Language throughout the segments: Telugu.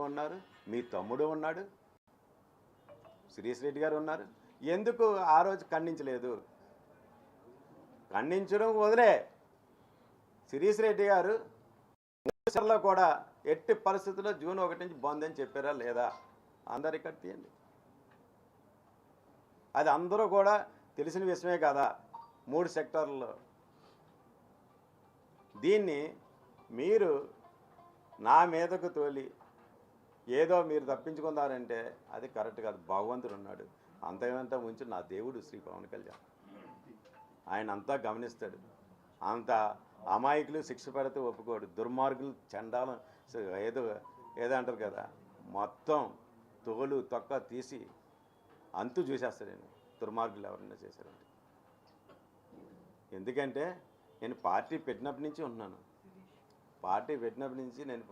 మీరు ఉన్నారు, మీ తమ్ముడు ఉన్నాడు, శిరీష్ రెడ్డి గారు ఉన్నారు. ఎందుకు ఆ రోజు ఖండించలేదు? ఖండించడం వదిలే, శిరీష్ రెడ్డి గారు మూడుసార్లు కూడా ఎట్టి పరిస్థితుల్లో జూన్ 1 నుంచి బంద్ అని చెప్పారా లేదా? అందరు ఇక్కడ తీయండి. అది అందరూ కూడా తెలిసిన విషయమే కదా 3 సెక్టార్లలో. దీన్ని మీరు నా మీదకు తోలి ఏదో మీరు తప్పించుకున్నారంటే అది కరెక్ట్ కాదు. భగవంతుడు ఉన్నాడు, అంతేమంతా ఉంచి నా దేవుడు శ్రీ పవన్ కళ్యాణ్, ఆయన అంతా గమనిస్తాడు. అంత అమాయకులు శిక్ష పెడితే ఒప్పుకోడు, దుర్మార్గులు చండాలం ఏదో అంటారు కదా, మొత్తం తోలు తొక్క తీసి అంతు చూసేస్తాడు నేను, దుర్మార్గులు ఎవరైనా చేశారంటే. ఎందుకంటే నేను పార్టీ పెట్టినప్పటి నుంచి ఉంటున్నాను. పార్టీ పెట్టినప్పటి నుంచి నేను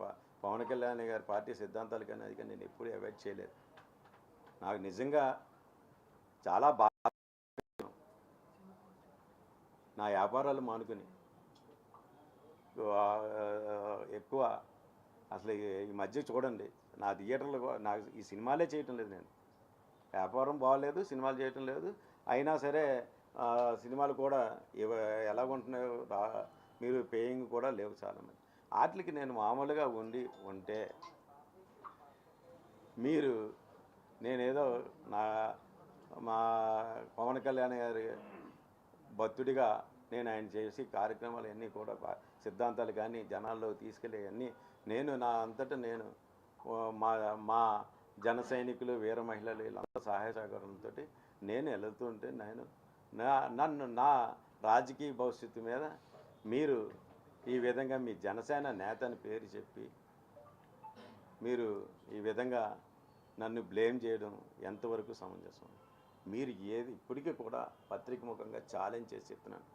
పవన్ కళ్యాణ్ గారి పార్టీ సిద్ధాంతాలు కానీ అది కానీ నేను ఎప్పుడూ అవాయిడ్ చేయలేదు. నాకు నిజంగా చాలా బాగా నా వ్యాపారాలు మానుకుని ఎక్కువ అసలు ఈ మధ్య చూడండి నా థియేటర్లు నాకు ఈ సినిమాలే చేయటం లేదు. నేను వ్యాపారం బాగలేదు, సినిమాలు చేయటం లేదు. అయినా సరే సినిమాలు కూడా ఎలాగుంటున్నాయో మీరు పేయింగ్ కూడా లేవు చాలామంది. వాటికి నేను మామూలుగా ఉంటే మీరు నేనేదో మా పవన్ కళ్యాణ్ గారి భక్తుడిగా నేను ఆయన చేసి కార్యక్రమాలు అన్నీ కూడా సిద్ధాంతాలు కానీ జనాల్లో తీసుకెళ్ళి అన్నీ నేను నా అంతటా నేను మా జన సైనికులు వీర మహిళలు వీళ్ళంతా సహాయ సహకారంతో నేను వెళుతుంటే నన్ను నా రాజకీయ భవిష్యత్తు మీద మీరు ఈ విధంగా మీ జనసేన నేత అని పేరు చెప్పి మీరు ఈ విధంగా నన్ను బ్లేమ్ చేయడం ఎంతవరకు సమంజసం? మీరు ఇప్పటికీ కూడా పత్రిక ముఖంగా ఛాలెంజ్ చేసి చెప్తున్నాను,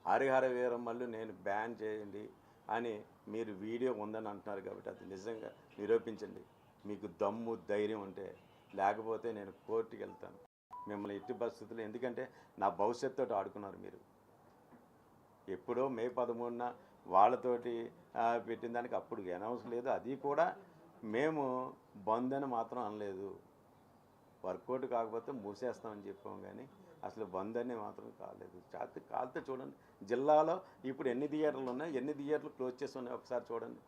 హరిహర వీరమ్మలు నేను బ్యాన్ చేయండి అని మీరు వీడియో ఉందని అంటున్నారు కాబట్టి అది నిజంగా నిరూపించండి. మీకు దమ్ము ధైర్యం ఉంటే, లేకపోతే నేను కోర్టుకి వెళ్తాను మిమ్మల్ని ఎట్టి పరిస్థితులు. ఎందుకంటే నా భవిష్యత్తుతో ఆడుకున్నారు మీరు. ఎప్పుడో మే 13న వాళ్ళతోటి పెట్టిన దానికి అప్పుడు అనౌన్స్ లేదు, అది కూడా మేము బంద్ అని మాత్రం అనలేదు. వర్కౌట్ కాకపోతే మూసేస్తామని చెప్పాము, కానీ అసలు బంద్ అని మాత్రం కాలేదు. కాలితే చూడండి జిల్లాలో ఇప్పుడు ఎన్ని థియేటర్లు ఉన్నాయి, ఎన్ని థియేటర్లు క్లోజ్ చేసి ఉన్నాయి ఒకసారి చూడండి.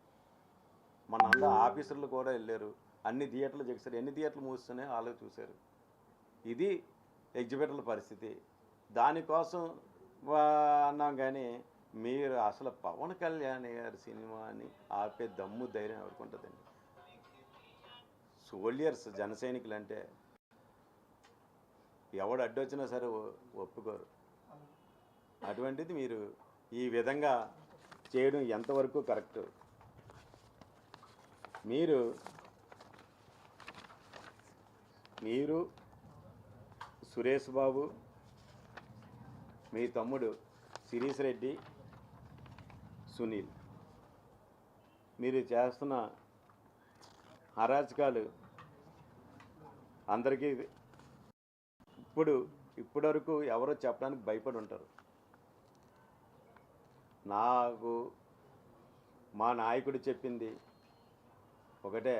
మన అందరూ ఆఫీసర్లు కూడా వెళ్ళారు, అన్ని థియేటర్లు చేశారు, ఎన్ని థియేటర్లు మూస్తున్నాయో వాళ్ళు చూశారు. ఇది ఎగ్జిబిటర్ల పరిస్థితి. దానికోసం అన్నాం, కానీ మీరు అసలు పవన్ కళ్యాణ్ గారి సినిమాని ఆపే దమ్ము ధైర్యం ఎవరికి ఉంటుందండి? సోల్జర్స్ జన సైనికులు అంటే ఎవడు అడ్డొచ్చినా సరే ఒప్పుకోరు. అటువంటిది మీరు ఈ విధంగా చేయడం ఎంతవరకు కరెక్ట్? మీరు సురేష్ బాబు, మీ తమ్ముడు శిరీష్ రెడ్డి, సునీల్, మీరు చేస్తున్న అరాచకాలు అందరికీ ఇప్పటివరకు ఎవరో చెప్పడానికి భయపడి ఉంటారు. నాకు మా నాయకుడు చెప్పింది ఒకటే,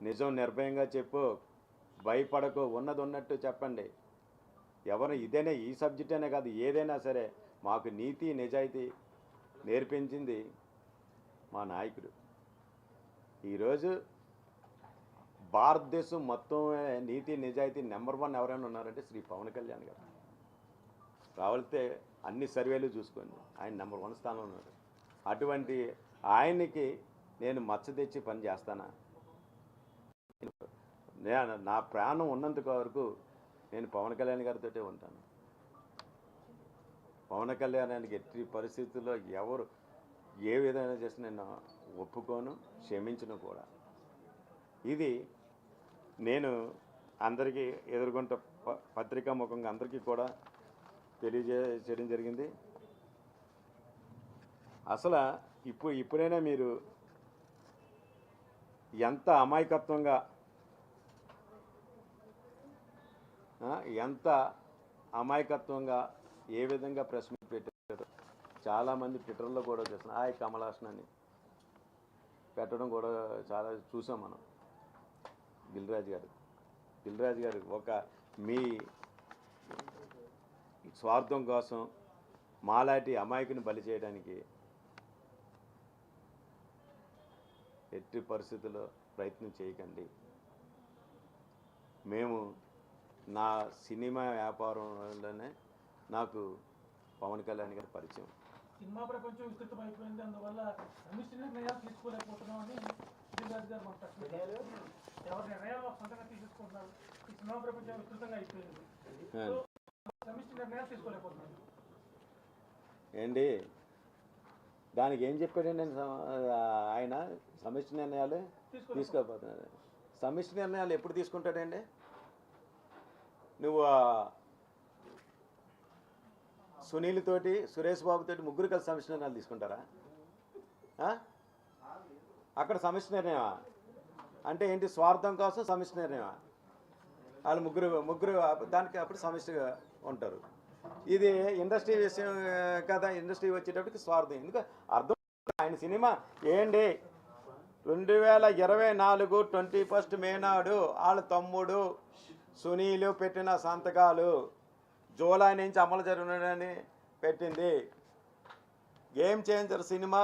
నిజం నిర్భయంగా చెప్పు, భయపడకు, ఉన్నది ఉన్నట్టు చెప్పండి. ఎవరు ఇదేనే ఈ సబ్జెక్ట్ అనే కాదు, ఏదైనా సరే మాకు నీతి నిజాయితీ నేర్పించింది మా నాయకుడు. ఈరోజు భారతదేశం మొత్తం నీతి నిజాయితీ నెంబర్ 1 ఎవరైనా ఉన్నారంటే శ్రీ పవన్ కళ్యాణ్ గారు. రావాలితే అన్ని సర్వేలు చూసుకోండి, ఆయన నెంబర్ 1 స్థానంలో ఉన్నారు. అటువంటి ఆయనకి నేను మచ్చ తెచ్చి పని చేస్తానా? నా ప్రాణం ఉన్నంత వరకు నేను పవన్ కళ్యాణ్ గారితో ఉంటాను. పవన్ కళ్యాణానికి ఎట్టి పరిస్థితుల్లో ఎవరు ఏ విధంగా చేసి నేను ఒప్పుకోను, క్షమించను కూడా. ఇది నేను అందరికీ ఎదుర్కొంట పత్రికా ముఖంగా అందరికీ కూడా తెలియజేయడం జరిగింది. అసలు ఇప్పుడైనా మీరు ఎంత అమాయకత్వంగా ఏ విధంగా ప్రెస్ మీట్ పెట్టారు చాలామంది ట్విట్టర్లో కూడా చూస్తున్నారు. కమలాసన్ అని పెట్టడం కూడా చాలా చూసాం మనం. దిల్ రాజు గారు ఒక మీ స్వార్థం కోసం మాలాంటి అమాయకుని బలి చేయడానికి ఎట్టి పరిస్థితుల్లో ప్రయత్నం చేయకండి. మేము నా సినిమా వ్యాపారంలోనే నాకు పవన్ కళ్యాణ్ గారి పరిచయం. సినిమా ప్రపంచం విస్తృతం అయిపోయింది, అందువల్ల సమిష్టి నిర్ణయాలు తీసుకోలేకపోతున్నాం అని దిల్రాజు గారు మాట్లాడుతున్నారు. ఎవరి నిర్ణయాలు సొంతంగా తీసుకుంటున్నారు. ఈ సినిమా ప్రపంచం విస్తృతంగా అయిపోయింది, సమిష్టి నిర్ణయాలు తీసుకోలేకపోతున్నారు. ఏంటి దానికి ఏం చెప్పాడండి ఆయన? సమిష్టి నిర్ణయాలు తీసుకోకపోతున్నారు. సమిష్టి నిర్ణయాలు ఎప్పుడు తీసుకుంటాడండి? నువ్వు సునీల్ తోటి సురేష్ బాబు తోటి ముగ్గురు కలిసి సమిష్టి నిర్ణయాలు తీసుకుంటారా? అక్కడ సమిష్టి నిర్ణయమా అంటే ఏంటి? స్వార్థం కోసం సమిష్టి నిర్ణయమా? వాళ్ళు ముగ్గురు దానికి అప్పుడు సమిష్టిగా ఉంటారు. ఇది ఇండస్ట్రీ విషయం కదా. ఇండస్ట్రీ వచ్చేటప్పటికి స్వార్థం ఎందుకు అర్థం? ఆయన సినిమా ఏంటి 2024 21 మే నాడు వాళ్ళ తమ్ముడు సునీలు పెట్టిన సంతకాలు జూలై నుంచి అమలు జరుగునని పెట్టింది. గేమ్ చేంజర్ సినిమా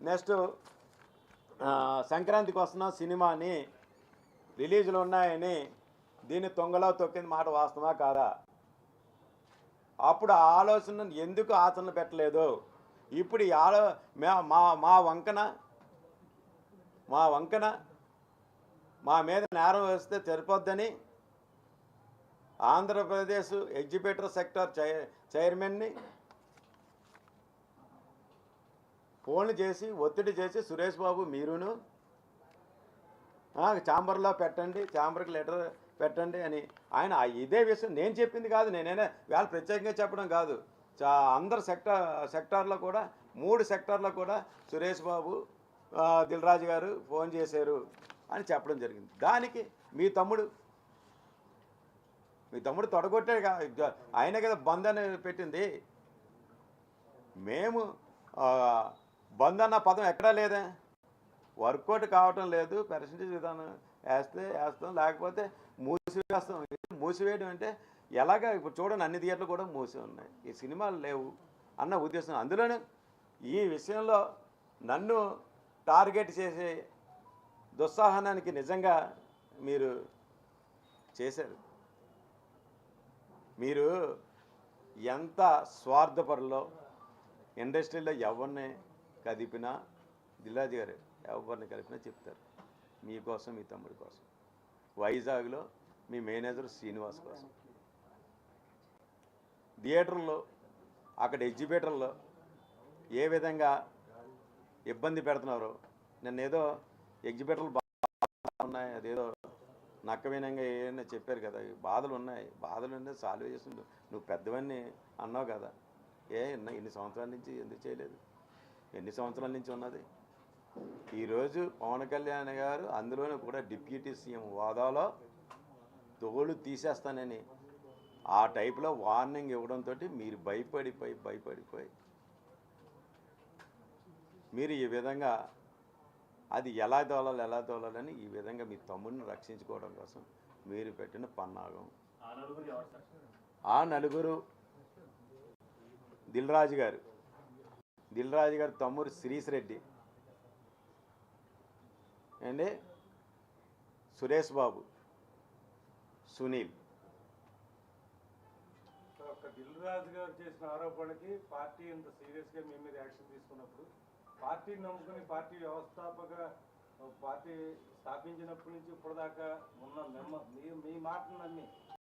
నెక్స్ట్ సంక్రాంతికి వస్తున్న సినిమాని రిలీజులు ఉన్నాయని దీన్ని తొంగలో తొక్కింది మాట వాస్తవా కాదా? అప్పుడు ఆలోచన ఎందుకు ఆచరణ పెట్టలేదు? ఇప్పుడు మా వంకన మా మీద నేరం వేస్తే సరిపోద్దని ఆంధ్రప్రదేశ్ ఎగ్జిబిటర్ సెక్టర్ చైర్మన్ని ఫోన్లు చేసి ఒత్తిడి చేసి సురేష్ బాబు మీరును ఛాంబర్లో పెట్టండి, ఛాంబర్కి లెటర్ పెట్టండి అని ఆయన ఇదే విషయం నేను చెప్పింది కాదు. నేనైనా వేళ ప్రత్యేకంగా చెప్పడం కాదు. అందరు సెక్టార్లో కూడా 3 సెక్టార్లో కూడా సురేష్ బాబు దిల్ రాజు గారు ఫోన్ చేశారు అని చెప్పడం జరిగింది. దానికి మీ తమ్ముడు తొడగొట్టే ఆయనే కదా బంద్ అని పెట్టింది. మేము బంద్ అన్న పదం ఎక్కడా లేదా? వర్కౌట్ కావటం లేదు. పర్సంటేజ్ విధానం వేస్తాం, లేకపోతే మూసివేస్తాం. మూసివేయడం అంటే ఎలాగా? ఇప్పుడు చూడండి, అన్ని థియేటర్లు కూడా మూసి ఉన్నాయి, ఈ సినిమాలు లేవు అన్న ఉద్దేశం. అందులోనే ఈ విషయంలో నన్ను టార్గెట్ చేసే దుస్సాహనానికి నిజంగా మీరు చేశారు. మీరు ఎంత స్వార్థపరులో ఇండస్ట్రీలో ఎవరిని కదిపినా దిల్రాజు గారు ఎవరిని కలిపినా చెప్తారు మీకోసం, మీ తమ్ముడి కోసం. వైజాగ్లో మీ మేనేజర్ శ్రీనివాస్ కోసం, థియేటర్లో అక్కడ ఎగ్జిబిటర్లో ఏ విధంగా ఇబ్బంది పెడుతున్నారో. నిన్నేదో ఎగ్జిబిటర్లు బాగా ఉన్నాయి, అదేదో నక్కవినంగా ఏమైనా చెప్పారు కదా. బాధలు ఉన్నాయి, బాధలు సాల్వ్ చేస్తుంది. నువ్వు పెద్దవన్నీ అన్నావు కదా. ఎన్ని సంవత్సరాల నుంచి ఎందుకు చేయలేదు? ఎన్ని సంవత్సరాల నుంచి ఉన్నది? ఈరోజు పవన్ కళ్యాణ్ గారు అందులోనూ కూడా డిప్యూటీ సీఎం హోదాలో తోలు తీసేస్తానని ఆ టైప్లో వార్నింగ్ ఇవ్వడంతో మీరు భయపడిపోయి మీరు ఈ విధంగా అది ఎలా తోలాలని ఈ విధంగా మీ తమ్ముడిని రక్షించుకోవడం కోసం మీరు పెట్టిన పన్నాగం. ఆ నలుగురు దిల్ రాజు గారు తమ్ముడు శిరీష్ రెడ్డి అండి, సురేష్ బాబు, సునీల్. దిల్ రాజు గారు చేసిన ఆరోపణలకి పార్టీ ఇంత సీరియస్గా మీ మీద యాక్షన్ తీసుకున్నప్పుడు, పార్టీని నమ్ముకుని పార్టీ పార్టీ స్థాపించినప్పటి నుంచి ఇప్పటిదాకా ఉన్న మీ మాటను నమ్మి